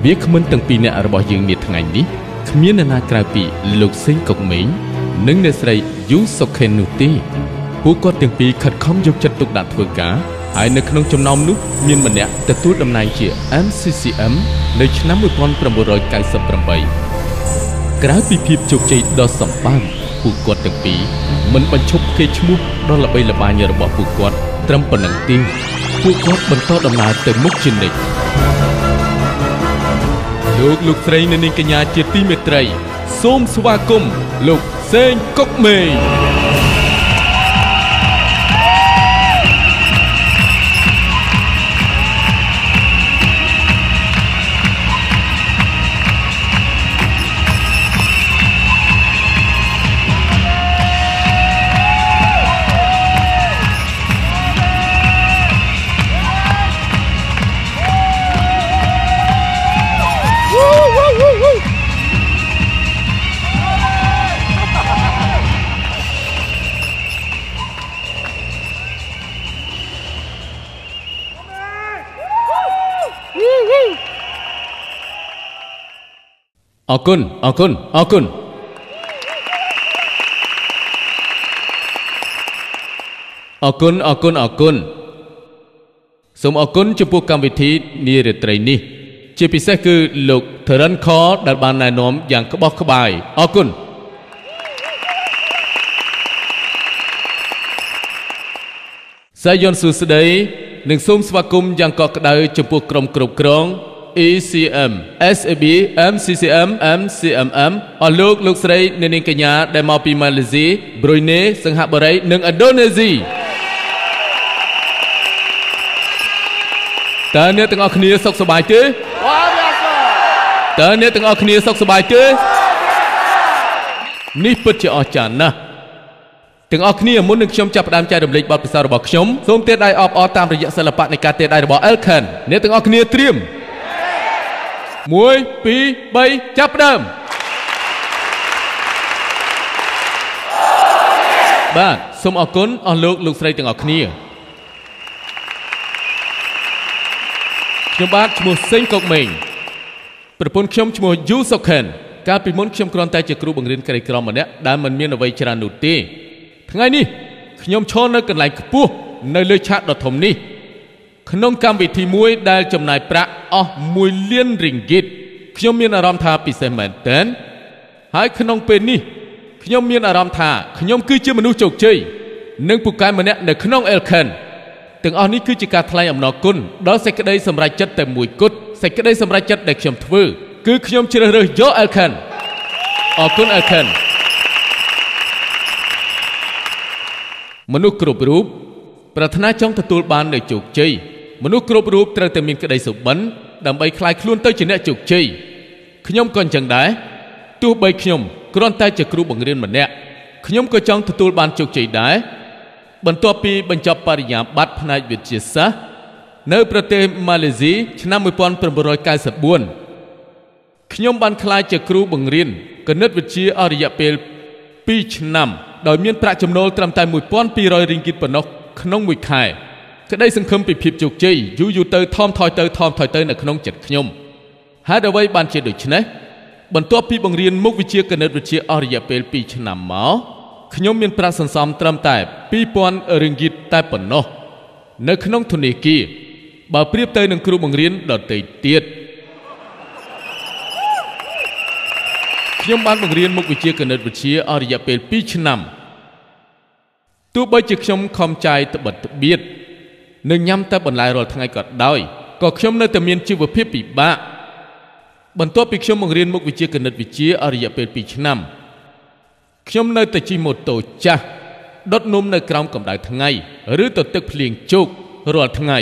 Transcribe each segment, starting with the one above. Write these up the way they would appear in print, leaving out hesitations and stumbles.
វាគ្មិនទាំងពីរអ្នករបស់យើងនាថ្ងៃនេះគ្មានអ្នកណាក្រៅពីលោកសេងកុកមេងនិងអ្នកស្រីយូសុខេននោះទេពួកគាត់ទាំងពីរខិតខំយកចិត្តទុកដាក់ធ្វើការហើយនៅក្នុងចំណោមនោះមានម្នាក់ទទួលតំណែងជា MCCM នៅឆ្នាំ1998ក្រៅពីភាពជោគជ័យដ៏សម្បើមពួកគាត់ទាំងពីរមិនបញ្ឈប់កេរ្តិ៍ឈ្មោះដ៏ល្បីល្បាញរបស់ពួកគាត់ត្រឹមប៉ុណ្ណឹងទេពួកគាត់បន្តដំណើរទៅមុខជានិច្ចលោកស្រីនិងនាងកញ្ញាជាទីមេត្រីសូមស្វាគមន៍លោកសេងកុកមេងអរគុណសូមអរគុណចំពោះកម្មវិធីនារាត្រីនេះជាពិសេសគឺលោកធរិនខដែលបានណែនាំយ៉ាងក្បោះក្បាយអរគុណសាយ័ន្តសួស្តីនិងសូមស្វាគមន៍យ៉ាងកក់ក្ដៅចំពោះក្រុមគ្រប់គ្រងECM, SAB, MCCM, MCMM អស់លោកស្រីអ្នកនាងកញ្ញាដែលមកពីម៉ាឡេស៊ី ប្រូយណេ សិង្ហបុរីនិងឥណ្ឌូនេស៊ីតើអ្នកទាំងអស់គ្នាសុខសប្បាយទេតើអ្នកទាំងអស់គ្នាសុខសប្បាយទេនេះពិតជាអស្ចារ្យណាស់ទាំងអស់គ្នាមុននឹងខ្ញុំចាប់ផ្ដើមចែករំលែកបទពិសោធន៍របស់ខ្ញុំសូមទេដៃអបអរតាមរយៈសិល្បៈនៃការទេដៃរបស់ Elkan អ្នកទាំងអស់គ្នាត្រៀម1 2 3ចាប់ផ្ដើមបាទសូមអរគុណអស់លោកស្រីទាំងអស់គ្នាខ្ញុំបាទឈ្មោះសេងកុកមេងប្រពន្ធខ្ញុំឈ្មោះយូសុខេនកាលពីមុនខ្ញុំគ្រាន់តែជាគ្រូបង្រៀនក្រីក្រម្នាក់ដែលមិនមានអ្វីច្រើននោះទេថ្ងៃនេះខ្ញុំឈរនៅកន្លែងខ្ពស់នៅលើឆាកដ៏ធំនេះក្នុងកម្មវិធីមួយដែលចំណាយប្រាក់អស់1 លានរីងហ្គីតខ្ញុំមានអារម្មណ៍ថាពិសេសមែនទែនហើយក្នុងពេលនេះខ្ញុំមានអារម្មណ៍ថាខ្ញុំគឺជាមនុស្សជោគជ័យនិងពូកែម្នាក់នៅក្នុង Elkan ទាំងអស់នេះគឺជាការថ្លែងអំណរគុណដល់សេចក្តីសម្រេចចិត្តតែមួយគត់សេចក្តីសម្រេចចិត្តដែលខ្ញុំធ្វើគឺខ្ញុំជ្រើសរើសយក Elkan អរគុណ Elkan មនុស្សគ្រប់រូបប្រាថ្នាចង់ទទួលបាននូវជោគជ័យមនុស្សគ្រប់រូបត្រូវតែមានក្តីសុបិនដើម្បីក្លាយខ្លួនទៅជាអ្នកជោគជ័យខ្ញុំក៏អញ្ចឹងដែរទោះបីខ្ញុំគ្រាន់តែជាគ្រូបង្រៀនម្នាក់ខ្ញុំក៏ចង់ទទួលបានជោគជ័យដែរបន្ទាប់ពីបញ្ចប់បរិញ្ញាបត្រផ្នែកវិទ្យាសាស្ត្រនៅប្រទេសម៉ាឡេស៊ីឆ្នាំ1994ខ្ញុំបានក្លាយជាគ្រូបង្រៀនគណិតវិទ្យាអស់រយៈពេល2 ឆ្នាំដោយមានប្រាក់ចំណូលត្រឹមតែ1200រីងហ្គីតប៉ុណ្ណោះក្នុងមួយខែក្តីសង្ឃឹមពីភាពជោគជ័យយូរទៅថមថយទៅនៅក្នុងចិត្តខ្ញុំហេតុអ្វីបានជាដូច្នេះបន្ទាប់ពីបង្រៀនមុខវិជ្ជាគណិតវិទ្យាអស់រយៈពេល2 ឆ្នាំមកខ្ញុំមានប្រាក់សន្សំត្រឹមតែ2000រីងហ្គីតតែប៉ុណ្ណោះនៅក្នុងធនាគារបើប្រៀបទៅនឹងគ្រូបង្រៀនដទៃទៀតខ្ញុំបានបង្រៀនមុខវិជ្ជាគណិតវិទ្យាអស់រយៈពេល2 ឆ្នាំទោះបីជាខ្ញុំខំចាយត្បិតត្បៀតនិងញ៉ាំតែបន្លែរាល់ថ្ងៃក៏ដោយក៏ខ្ញុំនៅតែមានជីវភាពពិបាកបន្ទាប់ពីខ្ញុំបង្រៀនមុខវិជ្ជាគណិតវិទ្យាអស់រយៈពេល2 ឆ្នាំខ្ញុំនៅតែជិះម៉ូតូចាស់ដុតនំនៅក្រោមកម្ដៅថ្ងៃឬទៅទឹកភ្លៀងជោករាល់ថ្ងៃ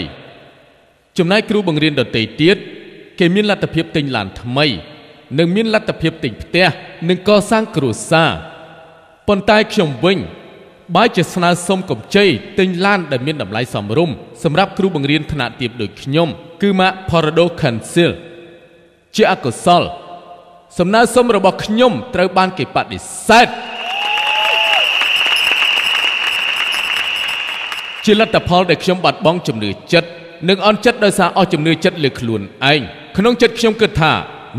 ចំណែកគ្រូបង្រៀនដទៃទៀតគេមានលទ្ធភាពទិញឡានថ្មីនិងមានលទ្ធភាពទិញផ្ទះនិងកសាងគ្រួសារប៉ុន្តែខ្ញុំវិញបើជាស្នើសុំកម្ចីទិញឡានដែលមានតម្លៃសមរម្យសម្រាប់គ្រូបង្រៀនថ្នាក់ទាបដូចខ្ញុំគឺម៉ាក Parado Cancel ជាអកុសលសំណើសុំរបស់ខ្ញុំត្រូវបានគេបដិសេធជាលទ្ធផលដែលខ្ញុំបាត់បង់ជំនឿចិត្តនិងអន់ចិត្តដោយសារអស់ជំនឿចិត្តលើខ្លួនឯង ក្នុងចិត្តខ្ញុំគិតថា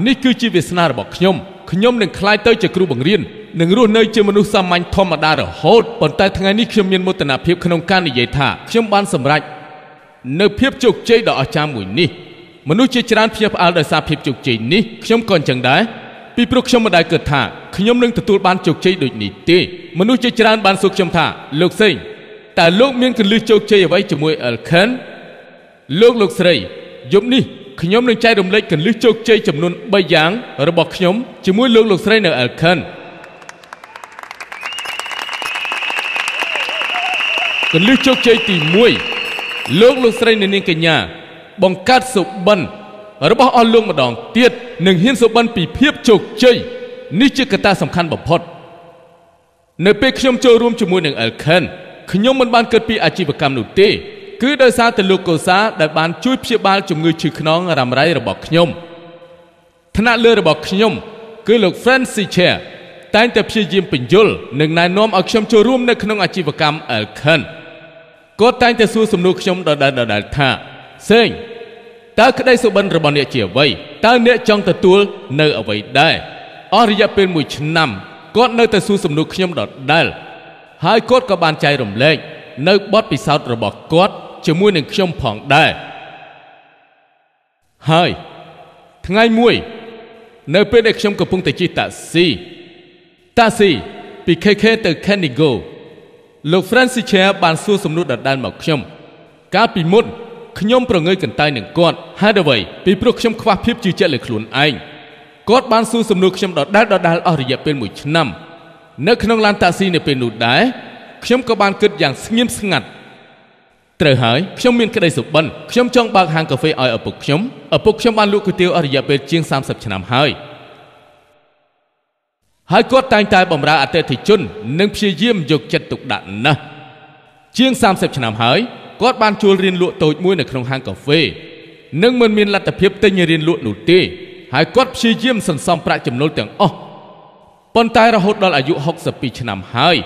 នេះគឺជាវាសនារបស់ខ្ញុំនឹងក្លាយទៅជាគ្រូបង្រៀននឹងរស់នៅជាមនុស្សសាមញ្ញធម្មតារហូតប៉ុន្តែថ្ងៃនេះខ្ញុំមានមោទនភាពក្នុងការនិយាយថាខ្ញុំបានសម្រេចនៅភាពជោគជ័យដ៏អស្ចារ្យមួយនេះមនុស្សជាច្រើនភ្ញាក់ផ្អើលដោយសារភាពជោគជ័យនេះខ្ញុំក៏អញ្ចឹងដែរពីព្រោះខ្ញុំមិនដែលគិតថាខ្ញុំនឹងទទួលបានជោគជ័យដូចនេះទេមនុស្សជាច្រើនបានសួរខ្ញុំថាលោកសេងតើលោកមានកលឹះជោគជ័យអ្វីជាមួយ Elkhan លោកស្រីយប់នេះខ្ញុំនឹងចែករំលែកកលឹះជោគជ័យចំនួន3យ៉ាងរបស់ខ្ញុំជាមួយលោកស្រីនៅ Elkhan កលឹះជោគជ័យទី1លោកស្រីនៅនាងកញ្ញាបង្កើតសុបិនរបស់អស់លោកម្ដងទៀតនឹងហ៊ានសុបិនពីភាពជោគជ័យនេះជាកត្តាសំខាន់បំផុតនៅពេលខ្ញុំចូលរួមជាមួយនឹង Elkhan ខ្ញុំមិនបានគិតពីអាជីវកម្មនោះទេគឺដោយសារតែលោកកូសាដែលបានជួយព្យាបាលជំងឺឈឺខ្នងរ៉ាំរ៉ៃរបស់ខ្ញុំថ្នាក់លើរបស់ខ្ញុំគឺលោក Francis Chair តែងតែព្យាយាមបញ្យល់និងណែនាំឲ្យខ្ញុំចូលរួមនៅក្នុងអាជីវកម្ម Elkhan គាត់តែងតែសួរសំណួរខ្ញុំដដែលថាសេងតើក្តីសុបិនរបស់អ្នកជាអ្វីតើអ្នកចង់ទទួលនៅអ្វីដែរអស់រយៈពេល1ឆ្នាំគាត់នៅតែសួរសំណួរខ្ញុំដដែលហើយគាត់ក៏បានចែករំលែកនៅបទពិសោធន៍របស់គាត់ជាមួយនឹងខ្ញុំផងដែរហើយថ្ងៃមួយនៅពេលដែលខ្ញុំកំពុងតែជិះតាក់ស៊ីពី KK ទៅ Candigo លោក Francis Chair បានសួរសំណួរដដែលមកខ្ញុំកាលពីមុនខ្ញុំប្រងើយកន្តើយនឹងគាត់ហេតុអ្វីពីព្រោះខ្ញុំខ្វះភាពជឿជាក់លើខ្លួនឯងគាត់បានសួរសំណួរខ្ញុំដដែលអស់រយៈពេល1ឆ្នាំនៅក្នុងឡានតាក់ស៊ីនៅពេលនោះដែរខ្ញុំក៏បានគិតយ៉ាងស្ងៀមស្ងាត់ត្រូវហើយខ្ញុំមានក្តីសុបិនខ្ញុំចង់បើកហាងកាហ្វេឲ្យឪពុកខ្ញុំបានលក់គុយទាវអស់រយៈពេលជាង30ឆ្នាំហើយគាត់តែងតែបម្រើអតិថិជននិងព្យាយាមយកចិត្តទុកដាក់ណាស់ជាង30ឆ្នាំហើយគាត់បានជួលរៀនលក់តូចមួយនៅក្នុងហាងកាហ្វេនិងមិនមានលទ្ធភាពទិញរៀនលក់នោះទេហើយគាត់ព្យាយាមសន្សំប្រាក់ចំណូលទាំងអស់ប៉ុន្តែរហូតដល់អាយុ62ឆ្នាំហើយ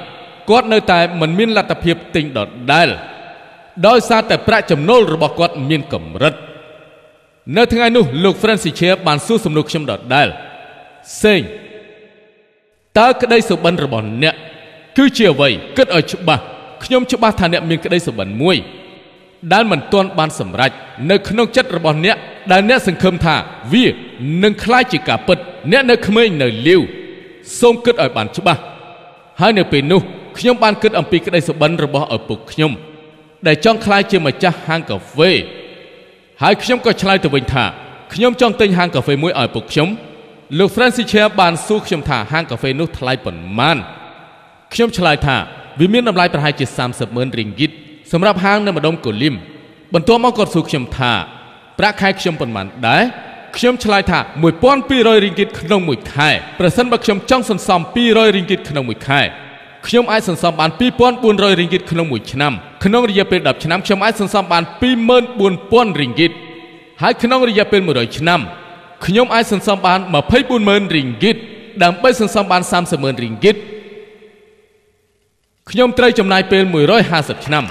គាត់នៅតែមិនមានលទ្ធភាពទិញដដែលដោយសារតែប្រាក់ចំណូលរបស់គាត់មានកម្រិតនៅថ្ងៃនោះលោក Francis Chair បានសួរសំណួរខ្ញុំដដែលសេងតើក្តីសុបិនរបស់អ្នកគឺជាអ្វីគិតឲ្យច្បាស់ខ្ញុំច្បាស់ថាអ្នកមានក្តីសុបិនមួយដែលមិនទាន់បានសម្រេចនៅក្នុងចិត្តរបស់អ្នកដែលអ្នកសង្ឃឹមថាវានឹងក្លាយជាការពិតអ្នកនៅក្មេងនៅលាវសូមគិតឲ្យបានច្បាស់ហើយនៅពេលនោះខ្ញុំបានគិតអំពីក្តីសុបិនរបស់ឪពុកខ្ញុំដែលចង់ក្លាយជាម្ចាស់ហាងកាហ្វេហើយខ្ញុំក៏ឆ្លើយទៅវិញថាខ្ញុំចង់ទិញហាងកាហ្វេមួយឲ្យឪពុកខ្ញុំលោក Francis Chair បានសួរខ្ញុំថាហាងកាហ្វេនោះថ្លៃប៉ុន្មានខ្ញុំឆ្លើយថាវាមានតម្លៃប្រហែលជា 30,000 រីងហ្គីតសម្រាប់ហាងនៅម្ដុំកូលីមបន្ទាប់មកគាត់សួរខ្ញុំថាប្រាក់ខែខ្ញុំប៉ុន្មានដែរខ្ញុំឆ្លើយថា 1,200 រីងហ្គីតក្នុងមួយខែប្រសិនបើខ្ញុំចង់សន្សំ200រីងហ្គីតក្នុងមួយខែខ្ញុំអាចសន្សំបាន 2,400 រីងហ្គីតក្នុងមួយឆ្នាំក្នុងរយៈពេល10ឆ្នាំខ្ញុំអាចសន្សំបាន 24,000 រីងហ្គីតហើយក្នុងរយៈពេល100ឆ្នាំខ្ញុំអាចសន្សំបាន 24,000 រីងហ្គីតដើម្បីសន្សំបាន 30,000 រីងហ្គីតខ្ញុំត្រូវចំណាយពេល150ឆ្នាំ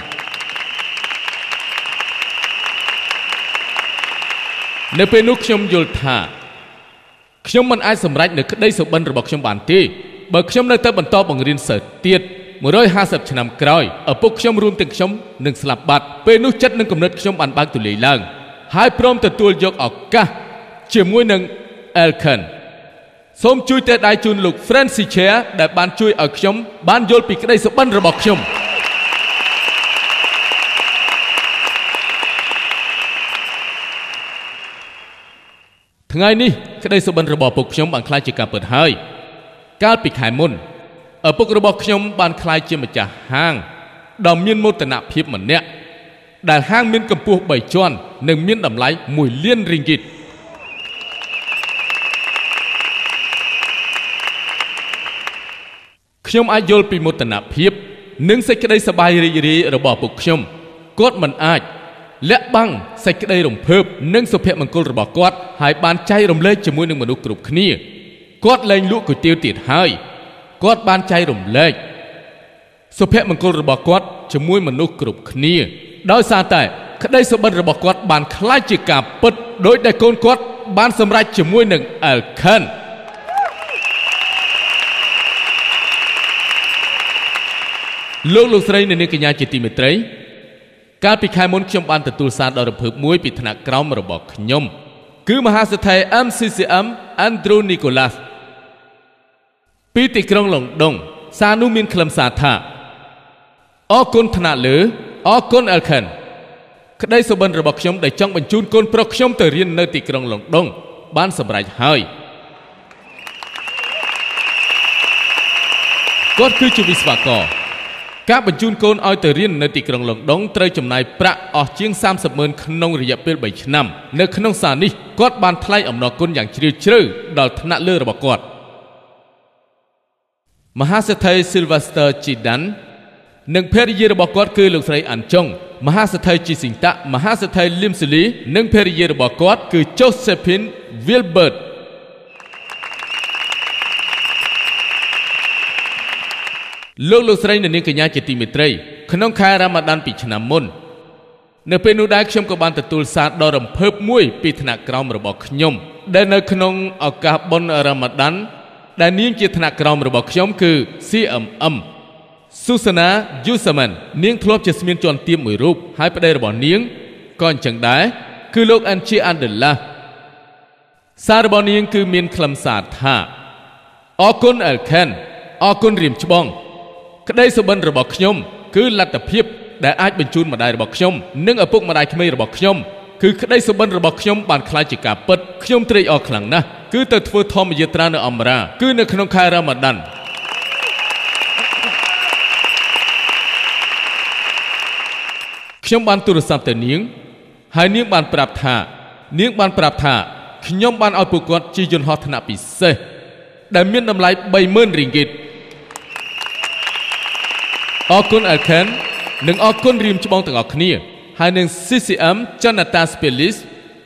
នៅពេលនោះខ្ញុំយល់ថាខ្ញុំមិនអាចសម្រេចនៅក្តីសុបិនរបស់ខ្ញុំបានទេបើខ្ញុំនៅតែបន្តបង្រៀនសិស្សទៀត150ឆ្នាំក្រោយឪពុកខ្ញុំរួមទាំងខ្ញុំនឹងស្លាប់បាត់ពេលនោះចិត្តនិងគំនិតខ្ញុំបានបើកទូលាយឡើងហើយព្រមទទួលយកឱកាសជាមួយនឹង Elkhan សូមជួយតែដៃជូនលោក Francis Chair ដែលបានជួយឲ្យខ្ញុំបានយល់ពីក្តីសុបិនរបស់ខ្ញុំថ្ងៃនេះក្តីសុបិនរបស់ឪពុកខ្ញុំបានក្លាយជាការពិតហើយកាលពីខែមុនឪពុករបស់ខ្ញុំបានក្លាយជាម្ចាស់ហាងដ៏មានមោទនភាពម្នាក់ដែលហាងមានកម្ពស់3ជាន់និងមានតម្លៃ1 លានរីងហ្គីតខ្ញុំអាចយល់ពីមោទនភាពនិងសេចក្តីសប្បាយរីករាយរបស់ឪពុកខ្ញុំគាត់មិនអាចលាក់បាំងសេចក្តីរំភើបនិងសុភមង្គលរបស់គាត់ហើយបានចែករំលែកជាមួយនឹងមនុស្សគ្រប់គ្នាគាត់លែងលក់គុយទាវទៀតហើយគាត់បានចែករំលែកសុភមង្គលរបស់គាត់ជាមួយមនុស្សគ្រប់គ្នាដោយសារតែក្តីសុបិនរបស់គាត់បានក្លាយជាការពិតដោយដែលកូនគាត់ បានសម្រេចជាមួយនឹង Elkhan លោកស្រីនៅនាងកញ្ញាជាទីមេត្រីកាលពីខែមុនខ្ញុំបានទទួលសារដ៏រំភើបមួយពីថ្នាក់ក្រោមរបស់ខ្ញុំគឺមហាសេដ្ឋី MCCM Andrew Nicholas ពីទីក្រុងឡុងដុងសារនោះមានខ្លឹមសារថាអរគុណថ្នាក់លើអរគុណ Elkhan ក្តីសុបិនរបស់ខ្ញុំដែលចង់បញ្ជូនកូនប្រុសខ្ញុំទៅរៀននៅទីក្រុងឡុងដុងបានសម្រេចហើយគាត់គឺជាវិស្វករការបញ្ជូនកូនឲ្យទៅរៀននៅទីក្រុងឡុងដុងត្រូវចំណាយប្រាក់អស់ជាង 30,000 ក្នុងរយៈពេល 3 ឆ្នាំនៅក្នុងសារនេះគាត់បានថ្លែងអំណរគុណយ៉ាងជ្រាលជ្រៅដល់ថ្នាក់លើរបស់គាត់មហាសេដ្ឋី Sylvester Chidan និងភរិយារបស់គាត់គឺលោកស្រីអាន់ចុងមហាសេដ្ឋីជីស៊ីងតាមហាសេដ្ឋីលឹមស៊ូលីនិងភរិយារបស់គាត់គឺ Josephine Wilbertលោកស្រីនៅនាងកញ្ញាជាទីមេត្រីក្នុងខែរ៉ាម៉ាដានពីឆ្នាំមុននៅពេលនោះដែរខ្ញុំក៏បានទទួលសារដ៏រំភើបមួយពីថ្នាក់ក្រោមរបស់ខ្ញុំដែលនៅក្នុងឱកាសបុណ្យរ៉ាម៉ាដានដែលនាងជាថ្នាក់ក្រោមរបស់ខ្ញុំគឺ CMM Susana Yusaman នាងធ្លាប់ជាស្មៀនជាន់ទាបមួយរូបហើយប្តីរបស់នាងក៏អញ្ចឹងដែរគឺលោក Anchi Andela សាររបស់នាងគឺមានខ្លឹមសារថាអរគុណ Elkhan អរគុណរៀមច្បងក្តីសុបិនរបស់ខ្ញុំគឺលទ្ធភាពដែលអាចបញ្ជូនម្ដាយរបស់ខ្ញុំនិងឪពុកម្ដាយក្មេងរបស់ខ្ញុំគឺក្តីសុបិនរបស់ខ្ញុំបានក្លាយជាការពិតខ្ញុំត្រេកអរខ្លាំងណាស់គឺទៅធ្វើធម្មយាត្រានៅអមរាគឺនៅក្នុងខែរ៉ាម៉ាដានខ្ញុំបានទូរស័ព្ទទៅនាងហើយនាងបានប្រាប់ថាខ្ញុំបានឲ្យពួកគាត់ជិះយន្តហោះថ្នាក់ពិសេសដែលមានតម្លៃ 30,000 ringgit អរគុណ Elkhan និងអរគុណរៀមច្បងទាំងអស់គ្នាហើយនឹង CCM Jonathan Spelis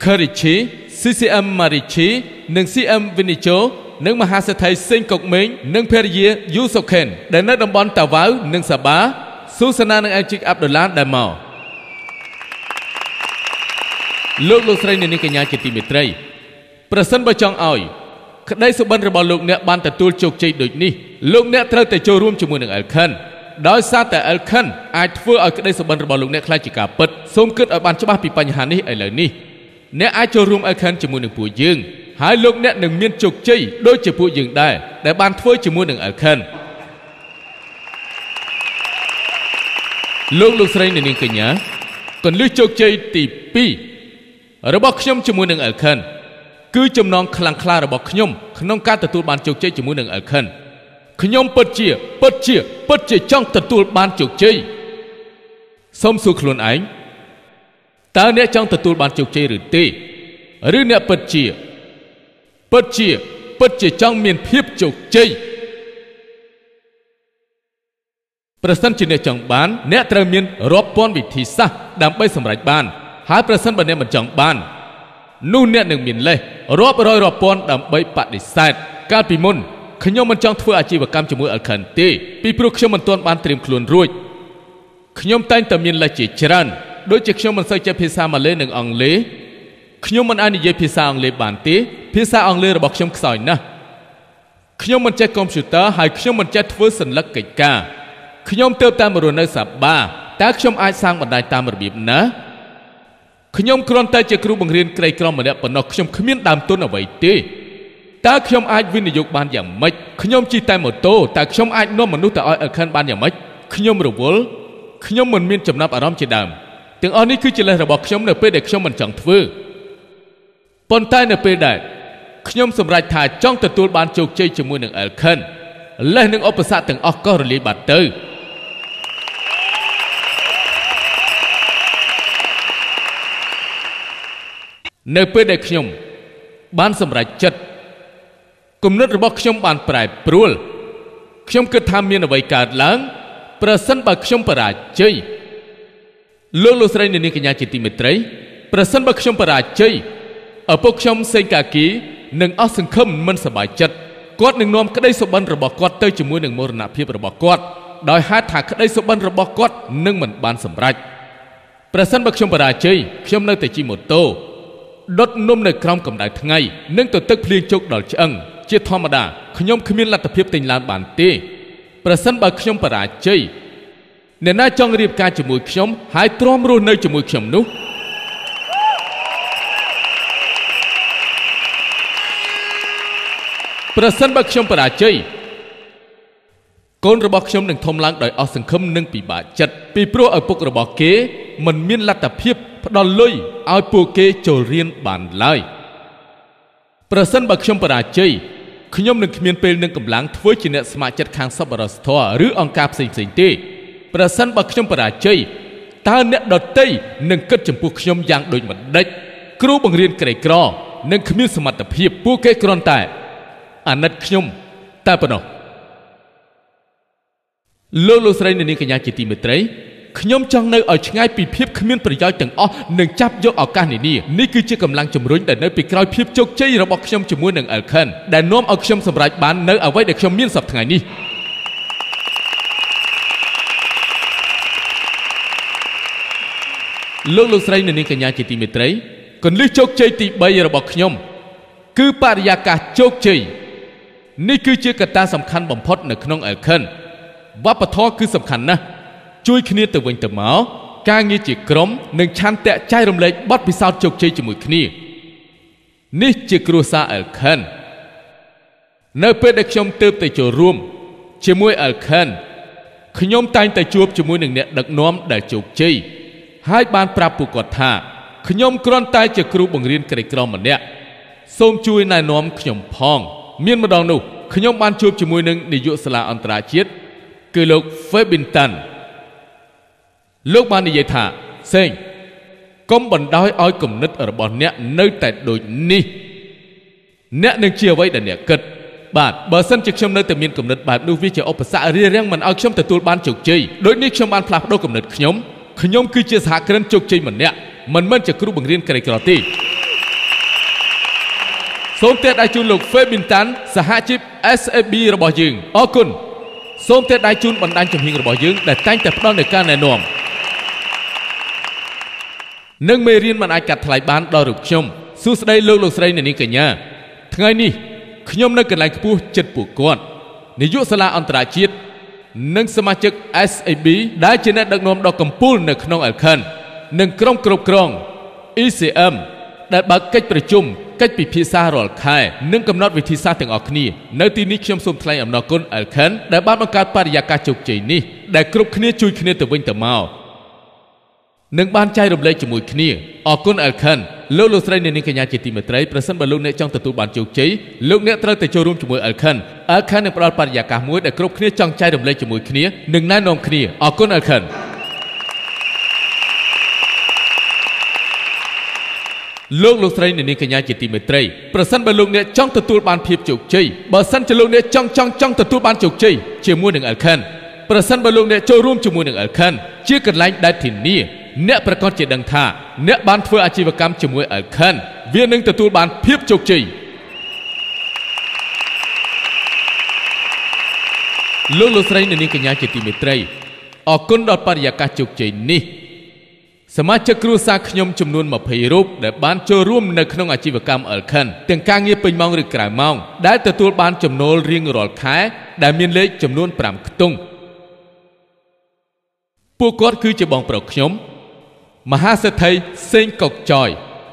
Karichi CCM Marichi និង CM Vinicho និងមហាសេដ្ឋីសេងកុកមេងនិងភរិយា Yusoken ដែលនៅតំបន់តាវ៉ៅនិងសាបាស៊ូសាណានិងអេជីកអាប់ឌុលឡាដែលមកលោកស្រីនាងកញ្ញាជាទីមេត្រីប្រសិនបើចង់ឲ្យក្តីសុបិនរបស់លោកអ្នកបានទទួលជោគជ័យដូចនេះលោកអ្នកត្រូវតែចូលរួមជាមួយនឹង Elkhan ដោយសារតែ Elkhan អាចធ្វើឲ្យក្តីសុបិនរបស់លោកអ្នកខ្លាចជាការពិតសូមគិតឲ្យបានច្បាស់ពីបញ្ហានេះឥឡូវនេះអ្នកអាចចូលរួម Elkhan ជាមួយនឹងពួកយើងហើយលោកអ្នកនឹងមានជោគជ័យដូចជាពួកយើងដែរដែលបានធ្វើជាមួយនឹង Elkhan លោកស្រីនាងកញ្ញាកន្លឹះជោគជ័យទី2របស់ខ្ញុំជាមួយនឹង Elkhan គឺចំណងខ្លាំងក្លារបស់ខ្ញុំក្នុងការទទួលបានជោគជ័យជាមួយនឹង Elkhan ខ្ញុំពិតជាចង់ទទួលបានជោគជ័យសូមសួរខ្លួនឯងតើអ្នកចង់ទទួលបានជោគជ័យឬទេឬអ្នកពិតជាចង់មានភាពជោគជ័យប្រសិនជាអ្នកចង់បានអ្នកត្រូវមានរាប់ពាន់វិធីសាស្ត្រដើម្បីសម្រេចបានហើយប្រសិនបើអ្នកមិនចង់បាននោះអ្នកនឹងមានលេសរាប់ពាន់ដើម្បីបដិសេធកាលពីមុនខ្ញុំមិនចង់ធ្វើអាជីវកម្មជាមួយ Elkhan ទេពីព្រោះខ្ញុំមិនទាន់បានត្រៀមខ្លួនរួចខ្ញុំតែងតែមានលេសជាច្រើនដូចជាខ្ញុំមិនសូវចេះភាសាម៉ាឡេនិងអង់គ្លេសខ្ញុំមិនអាចនិយាយភាសាអង់គ្លេសបានទេភាសាអង់គ្លេសរបស់ខ្ញុំខ្សោយណាស់ខ្ញុំមិនចេះកុំព្យូទ័រហើយខ្ញុំមិនចេះធ្វើសញ្ញាកិច្ចការខ្ញុំទើបតែមករស់នៅសាបាតើខ្ញុំអាចសាងបណ្ដាញតាមរបៀបណាខ្ញុំគ្រាន់តែជាគ្រូបង្រៀនក្រីក្រម្នាក់ប៉ុណ្ណោះខ្ញុំគ្មានដើមទុនអ្វីទេតើខ្ញុំអាចវិនិយោគបានយ៉ាងម៉េចខ្ញុំជិះតែម៉ូតូតើខ្ញុំអាចនាំមនុស្សទៅឲ្យ Elkhan បានយ៉ាងម៉េចខ្ញុំរវល់ខ្ញុំមិនមានចំណាប់អារម្មណ៍ជាដើមទាំងអស់នេះគឺជាលេសរបស់ខ្ញុំនៅពេលដែលខ្ញុំមិនចង់ធ្វើប៉ុន្តែនៅពេលដែលខ្ញុំសម្រេចថាចង់ទទួលបានជោគជ័យជាមួយនឹង Elkhan លេសនិងឧបសគ្គទាំងអស់ក៏រលាយបាត់ទៅនៅពេលដែលខ្ញុំបានសម្រេចចិត្តគំនិតរបស់ខ្ញុំបានប្រែប្រួលខ្ញុំគិតថាមានអ្វីកើតឡើងប្រសិនបើខ្ញុំបរាជ័យលោកស្រីនាងកញ្ញាជាទីមេត្រីប្រសិនបើខ្ញុំបរាជ័យឪពុកខ្ញុំសេងកាគីនឹងអស់សង្ឃឹមមិនសប្បាយចិត្តគាត់នឹងនាំក្តីសុបិនរបស់គាត់ទៅជាមួយនឹងមរណភាពរបស់គាត់ដោយហេតុថាក្តីសុបិនរបស់គាត់នឹងមិនបានសម្រេចប្រសិនបើខ្ញុំបរាជ័យខ្ញុំនៅតែជិះម៉ូតូ ដុតនំនៅក្រោមកម្ដៅថ្ងៃនិងទៅទឹកភ្លៀងជោគដល់ឆ្អឹងជាធម្មតាខ្ញុំគ្មានលទ្ធភាពទិញឡានបានទេប្រសិនបើខ្ញុំបរាជ័យអ្នកណាចង់រៀបការជាមួយខ្ញុំហើយទ្រាំរស់នៅជាមួយខ្ញុំនោះប្រសិនបើខ្ញុំបរាជ័យកូនរបស់ខ្ញុំនឹងធំឡើងដោយអស់សង្ឃឹមនិងពិបាកចិត្តពីព្រោះឪពុករបស់គេមិនមានលទ្ធភាពផ្ដល់លុយឲ្យពួកគេចូលរៀនបានឡើយប្រសិនបើខ្ញុំបរាជ័យខ្ញុំនឹងគ្មានពេលនិងកម្លាំងធ្វើជាអ្នកស្ម័គ្រចិត្តខាងសប្បុរសធម៌ឬអង្គការផ្សេងៗទេប្រសិនបើខ្ញុំបរាជ័យតើអ្នកដទៃនឹងគិតចំពោះខ្ញុំយ៉ាងដូចម្ដេចគ្រូបង្រៀនក្រីក្រនិងគ្មានសមត្ថភាពពួកគេគ្រាន់តែអាណិតខ្ញុំតែប៉ុណ្ណោះលោកស្រីនាងកញ្ញាជាទីមេត្រីខ្ញុំចង់នៅឲ្យឆ្ងាយពីភាពគ្មានប្រយោជន៍ទាំងអស់និងចាប់យកឱកាសនានានេះគឺជាកម្លាំងជំរុញដែលនៅពីក្រោយភាពជោគជ័យរបស់ខ្ញុំជាមួយនឹង Elkhan ដែលនាំឲ្យខ្ញុំសម្រេចបាននៅអ្វីដែលខ្ញុំមានសប្តាហ៍ថ្ងៃនេះលោកស្រីនាងកញ្ញាជាទីមេត្រីគន្លឹះជោគជ័យទី3របស់ខ្ញុំគឺបរិយាកាសជោគជ័យនេះគឺជាកត្តាសំខាន់បំផុតនៅក្នុង Elkhan វប្បធម៌គឺសំខាន់ណាស់ជួយគ្នាទៅវិញទៅមកការងារជាក្រុមនិងឆន្ទៈចែករំលែកបទពិសោធន៍ជោគជ័យជាមួយគ្នានេះជាគ្រួសារ Elkhan នៅពេលដែលខ្ញុំទើបទៅចូលរួមជាមួយ Elkhan ខ្ញុំតែងតែជួបជាមួយនឹងអ្នកដឹកនាំដែលជោគជ័យហើយបានប្រាប់ពួកគាត់ថាខ្ញុំគ្រាន់តែជាគ្រូបង្រៀនក្រីក្រម្នាក់សូមជួយណែនាំខ្ញុំផងមានម្ដងនោះខ្ញុំបានជួបជាមួយនឹងនាយកសាលាអន្តរជាតិគឺលោក Febintan លោកបាននិយាយថាសេងកុំបណ្ដោយឲ្យគំនិតរបស់អ្នកនៅតែដូចនេះអ្នកនឹងជាអ្វីដែលអ្នកគិតបាទបើសិនជាខ្ញុំនៅតែមានគំនិតបែបនោះវាជាឧបសគ្គរារាំងមិនឲ្យខ្ញុំទទួលបានជោគជ័យដូចនេះខ្ញុំបានផ្លាស់ប្ដូរគំនិតខ្ញុំគឺជាសហគ្រិនជោគជ័យម្នាក់មិនមែនជាគ្រូបង្រៀនក្រីក្រទេសូមទេដៃជូនលោក Febintan សហជីព SAB របស់យើងអរគុណសូមទេដៃជូនបណ្ដាញជំនាញរបស់យើងដែលតែងតែផ្ដល់នូវការណែនាំនិងមេរៀនមិនអាចកាត់ថ្លៃបានដល់រូបខ្ញុំសួស្ដីលោកស្រីនាងកញ្ញាថ្ងៃនេះខ្ញុំនៅកន្លែងខ្ពស់ចិត្តពួកគាត់នាយកសាលាអន្តរជាតិនិងសមាជិក SAB ដែលជាអ្នកដឹកនាំដ៏កំពូលនៅក្នុង Elkhan និងក្រុមគ្រប់គ្រង ECM ដែលបើកកិច្ចប្រជុំកិច្ចពិភាក្សារាល់ខែនិងកំណត់វិធីសាស្ត្រទាំងអស់គ្នានៅទីនេះខ្ញុំសូមថ្លែងអំណរគុណ Elkhan ដែលបានបង្កើតបរិយាកាសជោគជ័យនេះដែលគ្រប់គ្នាជួយគ្នាទៅវិញទៅមកនិងបានចែករំលែកជាមួយគ្នាអរគុណ Elkhan លោកស្រីនាងកញ្ញាជាទីមេត្រីប្រសិនបើលោកអ្នកចង់ទទួលបានជោគជ័យលោកអ្នកត្រូវតែចូលរួមជាមួយ Elkhan នឹងផ្ដល់បរិយាកាសមួយដែលគ្រប់គ្នាចង់ចែករំលែកជាមួយគ្នានិងណែនាំគ្នាអរគុណ Elkhanលោកស្រីនាងកញ្ញាជាទីមេត្រីប្រសិនបើលោកអ្នកចង់ទទួលបានភាពជោគជ័យបើសិនជាលោកអ្នកចង់ទទួលបានជោគជ័យជាមួយនឹង Elkhanប្រសិនបើលោកអ្នកចូលរួមជាមួយនឹង Elkhanជាកន្លែងដែលធានាអ្នកប្រកាសជាដឹងថាអ្នកបានធ្វើអាជីវកម្មជាមួយ Elkhanវានឹងទទួលបានភាពជោគជ័យលោកស្រីនាងកញ្ញាជាទីមេត្រីអរគុណដល់បរិយាកាសជោគជ័យនេះសមាជិកគ្រួសារខ្ញុំចំនួន20រូបដែលបានចូលរួមនៅក្នុងអាជីវកម្ម Elkhan ទាំងការងារពេញម៉ោងឬក្រៅម៉ោងដែលទទួលបានចំណូលរៀងរាល់ខែដែលមានលេខចំនួន5ខ្ទង់ពួកគាត់គឺជាបងប្រុសខ្ញុំមហាសេដ្ឋីសេងកុកចយ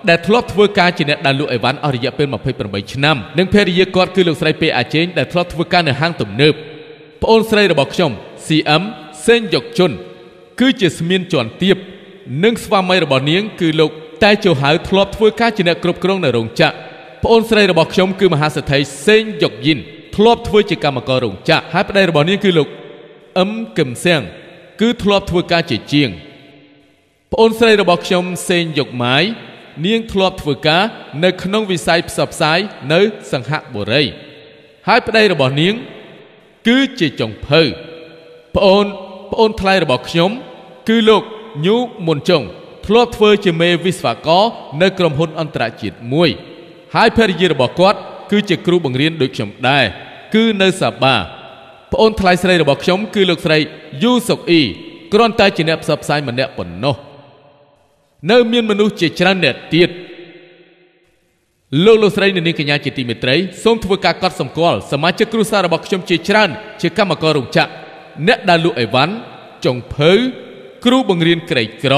ដែលធ្លាប់ធ្វើការជាអ្នកដើរលក់អីវ៉ាន់អស់រយៈពេល28ឆ្នាំនិងភរិយាគាត់គឺលោកស្រីពេអាជេងដែលធ្លាប់ធ្វើការនៅហាងទំនើបប្អូនស្រីរបស់ខ្ញុំ CM សេងយកជុនគឺជាស្មៀនជាន់ទាបនិងស្វាមីរបស់នាងគឺលោកតែជូហៅធ្លាប់ធ្វើការជាអ្នកគ្រប់គ្រងនៅរោងចក្រប្អូនស្រីរបស់ខ្ញុំគឺមហាសេដ្ឋីសេងយកយិនធ្លាប់ធ្វើជាកម្មកររោងចក្រហើយប្តីរបស់នាងគឺលោកអឹមកឹមសៀងគឺធ្លាប់ធ្វើការជាជាងប្អូនស្រីរបស់ខ្ញុំសេងយកម៉ាយនាងធ្លាប់ធ្វើការនៅក្នុងវិស័យផ្សព្វផ្សាយនៅសង្ហបុរីហើយប្តីរបស់នាងគឺជាចុងភៅប្អូនថ្លៃរបស់ខ្ញុំគឺលោកញូមុនចុងធ្លាប់ធ្វើជាមេវិស្វករនៅក្រុមហ៊ុនអន្តរជាតិមួយហើយភរិយារបស់គាត់គឺជាគ្រូបង្រៀនដូចខ្ញុំដែរគឺនៅសាបាប្អូនថ្លៃស្រីរបស់ខ្ញុំគឺលោកស្រីយូសុកអ៊ីគ្រាន់តែជាអ្នកផ្សព្វផ្សាយម្នាក់ប៉ុណ្ណោះនៅមានមនុស្សជាច្រើនអ្នកទៀត លោកស្រីនាងកញ្ញាជាទីមេត្រីសូមធ្វើការកត់សម្គាល់សមាជិកគ្រួសាររបស់ខ្ញុំជាច្រើនជាកម្មកររោងចក្រអ្នកដែលលក់អីវ៉ាន់ចុងភៅគ្រូបង្រៀនក្រីក្រ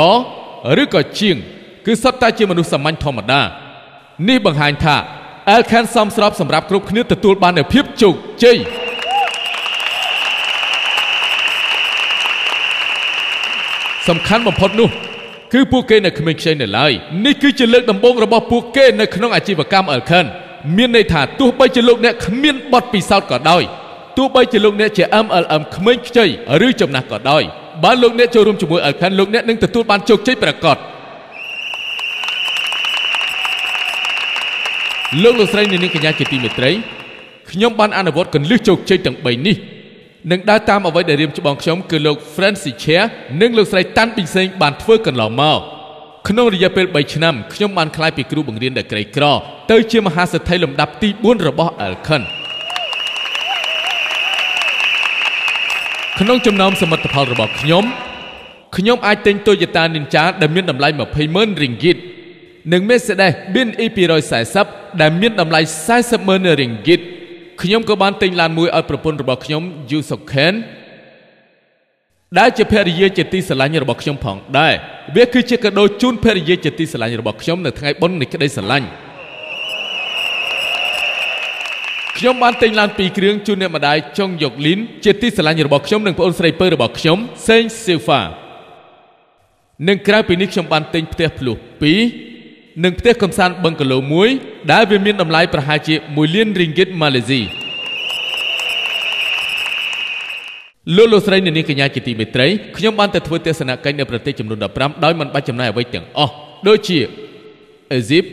ឬក៏ជាងគឺសុទ្ធតែជាមនុស្សសាមញ្ញធម្មតានេះបង្ហាញថា Alcan សមស្របសម្រាប់គ្រប់គ្នាទទួលបាននូវភាពជោគជ័យសំខាន់បំផុតនោះគឺពួកគេនៅក្មេងខ្ចីនៅឡើយនេះគឺជាលើកដំបូងរបស់ពួកគេនៅក្នុងអាជីវកម្ម Alcan មានន័យថាទោះបីជាលោកអ្នកគ្មានបទពិសោធន៍ក៏ដោយទោះបីជាលោកអ្នកជា MLM ក្មេងខ្ចីឬចំណាស់ក៏ដោយបើលោកអ្នកចូលរួមជាមួយ Alcan លោកអ្នកនឹងទទួលបានជោគជ័យប្រាកដលោកស្រីនាងកញ្ញាជាទីមេត្រីខ្ញុំបានអនុវត្តគន្លឹះជោគជ័យទាំង3នេះនឹងដើរតាមអ្វីដែលរៀមច្បងខ្ញុំគឺលោក Francis Chia និងលោកស្រីតាន់ប៊ីសេងបានធ្វើកន្លងមកក្នុងរយៈពេល3ឆ្នាំខ្ញុំបានក្លាយពីគ្រូបង្រៀនដែលក្រីក្រទៅជាមហាសេដ្ឋីលំដាប់ទី4របស់ Alcan ក្នុងចំណោមសមិទ្ធផលរបស់ខ្ញុំអាចទិញ Toyota Ninja ដែលមានតម្លៃ 20,000 ringgit និង Mercedes-Benz E240 ដែលមានតម្លៃ 40,000 ringgit ខ្ញុំក៏បានទិញឡានមួយឲ្យប្រពន្ធរបស់ខ្ញុំ Yu Sok-ken ដែលជាភរិយាជាទីស្រឡាញ់របស់ខ្ញុំផងដែរវាគឺជាកាដូជូនភរិយាជាទីស្រឡាញ់របស់ខ្ញុំនៅថ្ងៃបុណ្យនៃក្តីស្រឡាញ់ខ្ញុំបានទិញឡាន2គ្រឿងជូនអ្នកម្ដាយចុងយកលីនជាទីស្រឡាញ់របស់ខ្ញុំនិងប្អូនស្រីពៅរបស់ខ្ញុំសេងស៊ីហ្វានិងក្រៅពីនេះខ្ញុំបានទិញផ្ទះភ្លោះ2និងផ្ទះកំសាន្តបឹងកាឡូ1ដែលវាមានតម្លៃប្រហែលជា1 លាន ringgit ម៉ាឡេស៊ីលោកស្រីនាងកញ្ញាជាទីមេត្រីខ្ញុំបានទៅធ្វើទស្សនកិច្ចនៅប្រទេសចំនួន15ដោយមិនបាច់ចំណាយអ្វីទាំងអស់ដូចជាអេស៊ីប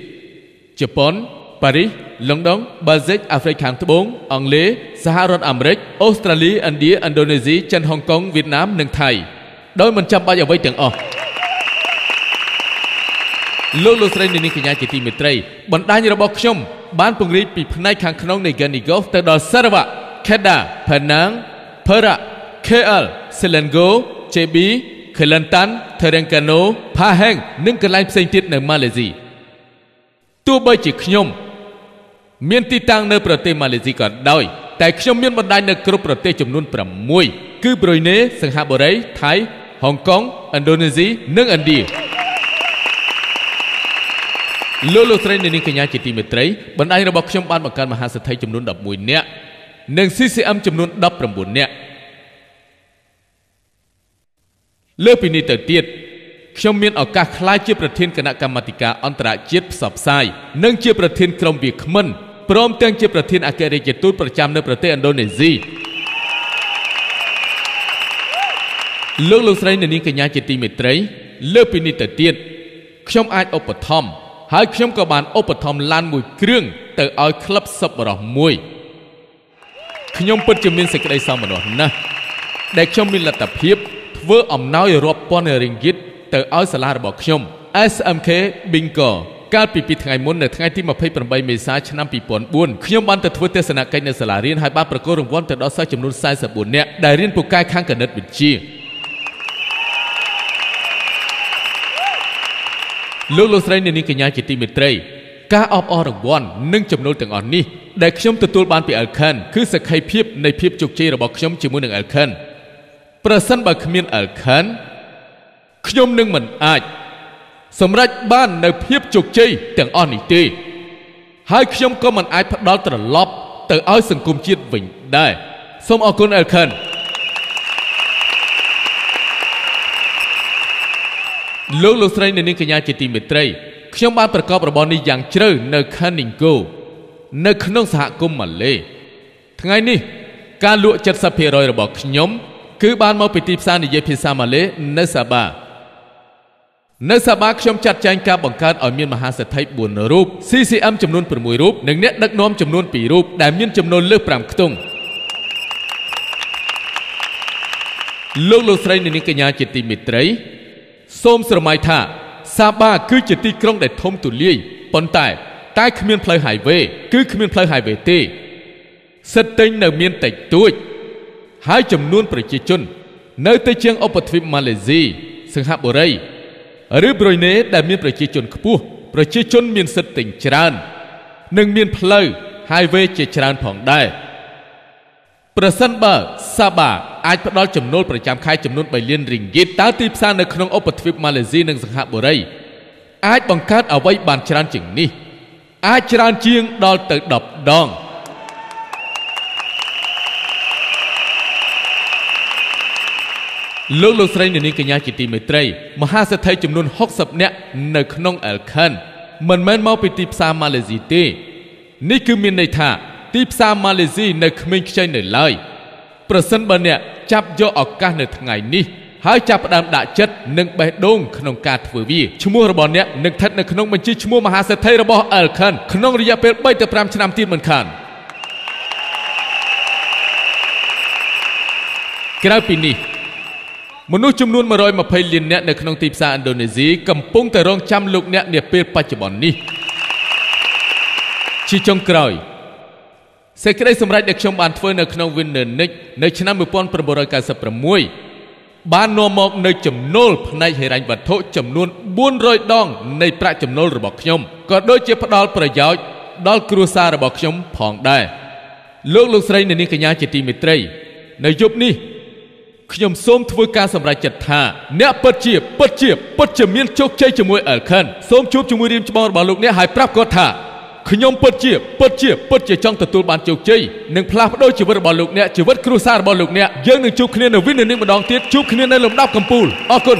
ជប៉ុនប៉ារីសលំដុងបាល់ហ្សិកអាហ្វ្រិកខាងត្បូងអង់គ្លេសសហរដ្ឋអាមេរិកអូស្ត្រាលីឥណ្ឌាឥណ្ឌូនេស៊ីចិនហុងកុងវៀតណាមនិងថៃដោយមិនចាំបាច់អ្វីទាំងអស់លោកស្រីនាងកញ្ញាជាទីមេត្រីបណ្ដាញរបស់ខ្ញុំបានពង្រីកពីផ្នែកខាងក្នុងនៃ Ganigov ទៅដល់ Sarawak, Kedah, Penang, Perak, KL, Selangor, JB, Kelantan, Terengganu, Pahang និងកន្លែងផ្សេងទៀតនៅម៉ាឡេស៊ីទោះបីជាខ្ញុំមានទីតាំងនៅប្រទេសម៉ាឡេស៊ីក៏ដោយតែខ្ញុំមានបណ្ដាញនៅគ្រប់ប្រទេសចំនួន6គឺប្រ៊ុយណេសិង្ហបុរីថៃហុងកុងឥណ្ឌូនេស៊ីនិងឥណ្ឌាលោកស្រីនាងកញ្ញាជាទីមេត្រីបណ្ដាញរបស់ខ្ញុំបានបង្កើតមហាសេដ្ឋីចំនួន11នាក់និង CCM ចំនួន19នាក់លើពីនេះទៅទៀតខ្ញុំមានឱកាសក្លាយជាប្រធានគណៈកម្មាធិការអន្តរជាតិផ្សព្វផ្សាយនិងជាប្រធានក្រុមវាគ្មិនព្រមទាំងជាប្រធានអគ្គរដ្ឋទូតប្រចាំនៅប្រទេសឥណ្ឌូនេស៊ីលោកស្រីនាងកញ្ញាជាទីមេត្រីលើពីនេះទៅទៀតខ្ញុំអាចឧបត្ថម្ភហើយខ្ញុំក៏បានឧបត្ថម្ភឡានមួយគ្រឿងទៅឲ្យក្លឹបសប្បុរសមួយខ្ញុំពិតជាមានសេចក្តីសោមនស្សណាស់ដែលខ្ញុំមានលទ្ធភាពធ្វើអំណោយរាប់ពាន់រៀងហ្គីតទៅឲ្យសាលារបស់ខ្ញុំ SMK Bingo កាលពី2ថ្ងៃមុននៅថ្ងៃទី28មេសាឆ្នាំ2004ខ្ញុំបានទៅធ្វើទស្សនកិច្ចនៅសាលារៀនហើយបានប្រគល់រង្វាន់ទៅដល់សិស្សចំនួន44នាក់ដែលរៀនពូកែខាងគណិតវិទ្យាលោកស្រីនាងកញ្ញាជាទីមេត្រីការអបអររង្វាន់និងចំណូលទាំងអស់នេះដែលខ្ញុំទទួលបានពី Alcan គឺសក្ខីភាពនៃភាពជោគជ័យរបស់ខ្ញុំជាមួយនឹង Alcan ប្រសិនបើគ្មាន Alcan ខ្ញុំនឹងមិនអាចសម្រេចបាននៅភាពជោគជ័យទាំងអស់នេះទេហើយខ្ញុំក៏មិនអាចផ្ដល់ត្រឡប់ទៅឲ្យសង្គមជាតិវិញដែរសូមអរគុណ Alcanលោកស្រីនាងកញ្ញាជាទីមេត្រីខ្ញុំបានប្រកបរបរនេះយ៉ាងជ្រៅនៅ Kaningo នៅក្នុងសហគមន៍ម៉ាឡេថ្ងៃនេះការលក់ 70% របស់ខ្ញុំគឺបានមកពីទីផ្សារនិយាយភាសាម៉ាឡេនៅសាបាខ្ញុំចាត់ចែងការបង្កើតឲ្យមានមហាសេដ្ឋី4រូប CCM ចំនួន6រូបនិងអ្នកដឹកនាំចំនួន2រូបដែលមានចំនួនលើស5ខ្ទង់លោកស្រីនាងកញ្ញាជាទីមេត្រីសូមស្រមៃថាសាបាគឺជាទីក្រុងដែលធំទូលាយប៉ុន្តែគ្មានផ្លូវ highway គឺគ្មានផ្លូវ highway ទេសិតទិញនៅមានតិចតួចហើយចំនួនប្រជាជននៅតែជាងឧបទ្វីបម៉ាឡេស៊ីសិង្ហបុរីឬប្រ៊ុយណេដែលមានប្រជាជនខ្ពស់ប្រជាជនមានសិទ្ធិទិញច្រើន នឹងមានផ្លូវ highway ជាច្រើនផងដែរប្រសិនបើសាបាអាចផ្ដល់ចំណូលប្រចាំខែចំនួន3លានរីងហ្គីតតើទីផ្សារនៅក្នុងឧបទ្វីបម៉ាឡេស៊ីនិងសិង្ហបុរីអាចបង្កើតអ្វីបានច្រើនជាងនេះអាចច្រើនជាងដល់ទៅ10ដងលោកស្រីនាងកញ្ញាជាទីមេត្រីមហាសេដ្ឋីចំនួន60នាក់នៅក្នុងអែលខានមិនមែនមកពីទីផ្សារម៉ាឡេស៊ីទេនេះគឺមានន័យថាទីផ្សារម៉ាឡេស៊ីនៅក្មេងខ្ចីនៅឡើយប្រសិនបើអ្នកចាប់យកឱកាសនៅថ្ងៃនេះហើយចាប់ផ្ដើមដាក់ចិត្តនិងបេះដូងក្នុងការធ្វើវាឈ្មោះរបស់អ្នកនឹងស្ថិតនៅក្នុងបញ្ជីឈ្មោះមហាសេដ្ឋីរបស់អែលខានក្នុងរយៈពេល3ទៅ5ឆ្នាំទៀតមិនខានក្រៅពីនេះមនុស្សចំនួន120លាននាក់នៅក្នុងទីផ្សារឥណ្ឌូនេស៊ីកំពុងតែរងចាំលោកអ្នកនាពេលបច្ចុប្បន្ននេះជាចុងក្រោយសេចក្តីសម្រេចដែលខ្ញុំបានធ្វើនៅក្នុង Winnernick នៅឆ្នាំ1996បាននាំមកនៅចំណូលផ្នែកហិរញ្ញវត្ថុចំនួន400ដងនៃប្រាក់ចំណូលរបស់ខ្ញុំក៏ដូចជាផ្ដល់ប្រយោជន៍ដល់គ្រួសាររបស់ខ្ញុំផងដែរលោកស្រីនាងកញ្ញាជាទីមេត្រីនៅយប់នេះខ្ញុំសូមធ្វើការសម្រេចចិត្តថាអ្នកពិតជាមានជោគជ័យជាមួយអែលខានសូមជួបជាមួយរៀមច្បងរបស់លោកអ្នកហើយប្រាប់គាត់ថាខ្ញុំពិតជាចង់ទទួលបានជោគជ័យនិងផ្លាស់ប្ដូរជីវិតរបស់លោកអ្នកជីវិតគ្រួសាររបស់លោកអ្នកយើងនឹងជួបគ្នានៅWinnernickម្ដងទៀតជួបគ្នានៅលំដាប់កំពូលអរគុណ